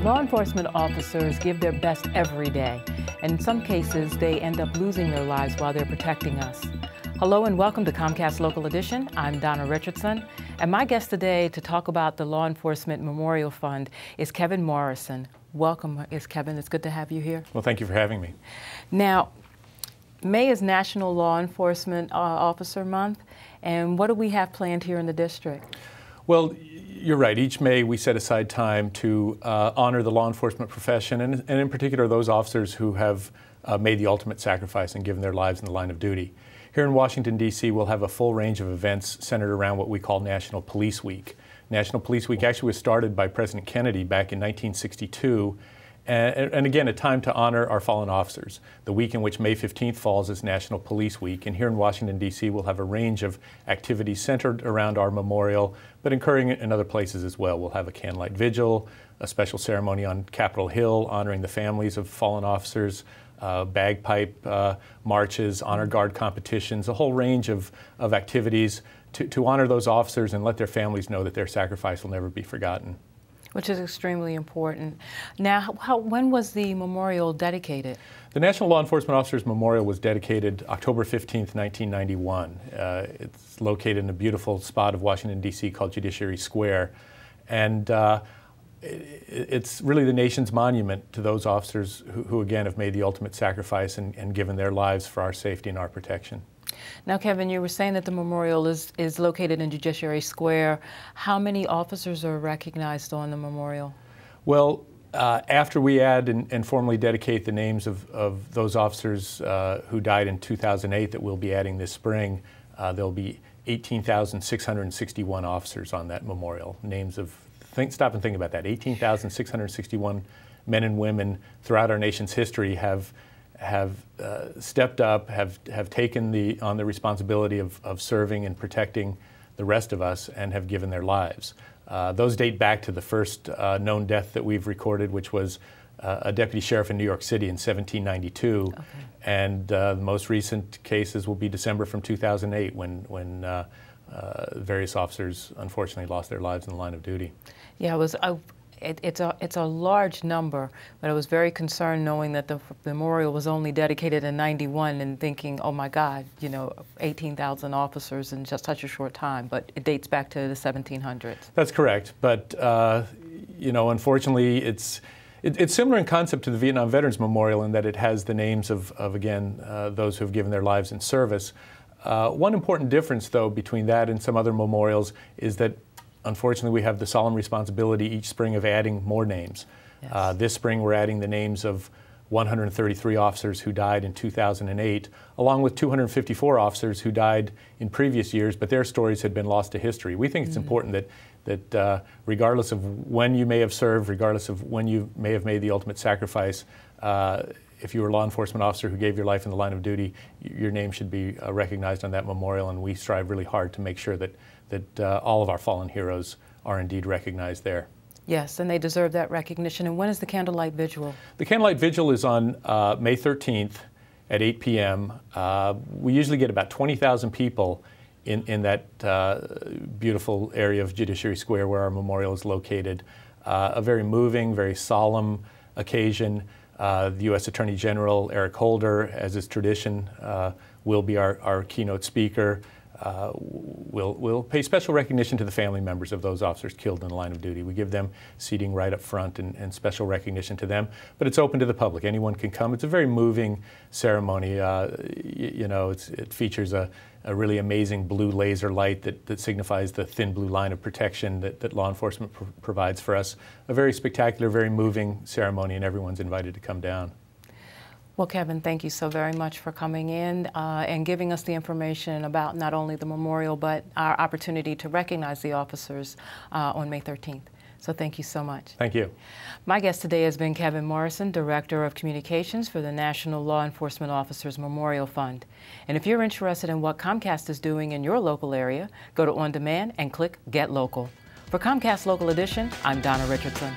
Law enforcement officers give their best every day, and in some cases they end up losing their lives while they're protecting us. Hello and welcome to Comcast Local Edition. I'm Donna Richardson, and my guest today to talk about the Law Enforcement Memorial Fund is Kevin Morison. Welcome, Kevin. It's good to have you here. Well, thank you for having me. Now, May is National Law Enforcement Officer Month, and what do we have planned here in the district? Well, you're right. Each May we set aside time to honor the law enforcement profession, and in particular those officers who have made the ultimate sacrifice and given their lives in the line of duty. Here in Washington, D.C., we'll have a full range of events centered around what we call National Police Week. National Police Week actually was started by President Kennedy back in 1962, and again, a time to honor our fallen officers. The week in which May 15th falls is National Police Week, and here in Washington, D.C., we'll have a range of activities centered around our memorial, but occurring in other places as well. We'll have a Candlelight Vigil, a special ceremony on Capitol Hill honoring the families of fallen officers, bagpipe marches, honor guard competitions, a whole range of activities to honor those officers and let their families know that their sacrifice will never be forgotten. Which is extremely important. Now, when was the memorial dedicated? The National Law Enforcement Officers Memorial was dedicated October 15th, 1991. It's located in a beautiful spot of Washington, D.C. called Judiciary Square. And it's really the nation's monument to those officers who again, have made the ultimate sacrifice and given their lives for our safety and our protection. Now, Kevin, you were saying that the memorial is located in Judiciary Square. How many officers are recognized on the memorial? Well, after we add and formally dedicate the names of those officers who died in 2008 that we'll be adding this spring, there'll be 18,661 officers on that memorial. Names of, stop and think about that, 18,661 men and women throughout our nation's history have stepped up, have taken on the responsibility of serving and protecting the rest of us and have given their lives. Those date back to the first known death that we've recorded, which was a deputy sheriff in New York City in 1792. Okay. And the most recent cases will be December from 2008 when various officers unfortunately lost their lives in the line of duty. Yeah, it's a large number, but I was very concerned knowing that the memorial was only dedicated in '91 and thinking, oh my God, 18,000 officers in just such a short time. But it dates back to the 1700s. That's correct, but unfortunately, it's similar in concept to the Vietnam Veterans Memorial in that it has the names of again those who have given their lives in service. One important difference, though, between that and some other memorials is that unfortunately, we have the solemn responsibility each spring of adding more names. Yes. This spring, we're adding the names of 133 officers who died in 2008, along with 254 officers who died in previous years, but their stories had been lost to history. We think it's important that regardless of when you may have served, regardless of when you may have made the ultimate sacrifice, if you were a law enforcement officer who gave your life in the line of duty, your name should be recognized on that memorial, and we strive really hard to make sure that all of our fallen heroes are indeed recognized there. Yes, and they deserve that recognition. And when is the Candlelight Vigil? The Candlelight Vigil is on May 13th at 8 p.m. We usually get about 20,000 people in that beautiful area of Judiciary Square where our memorial is located. A very moving, very solemn occasion. The U.S. Attorney General Eric Holder, as is tradition, will be our keynote speaker. We'll pay special recognition to the family members of those officers killed in the line of duty. We give them seating right up front and special recognition to them. But it's open to the public. Anyone can come. It's a very moving ceremony. It features a really amazing blue laser light that signifies the thin blue line of protection that law enforcement provides for us. A very spectacular, very moving ceremony, and everyone's invited to come down. Well, Kevin, thank you so very much for coming in and giving us the information about not only the memorial, but our opportunity to recognize the officers on May 13th. So thank you so much. Thank you. My guest today has been Kevin Morison, Director of Communications for the National Law Enforcement Officers Memorial Fund. And if you're interested in what Comcast is doing in your local area, go to On Demand and click Get Local. For Comcast Local Edition, I'm Donna Richardson.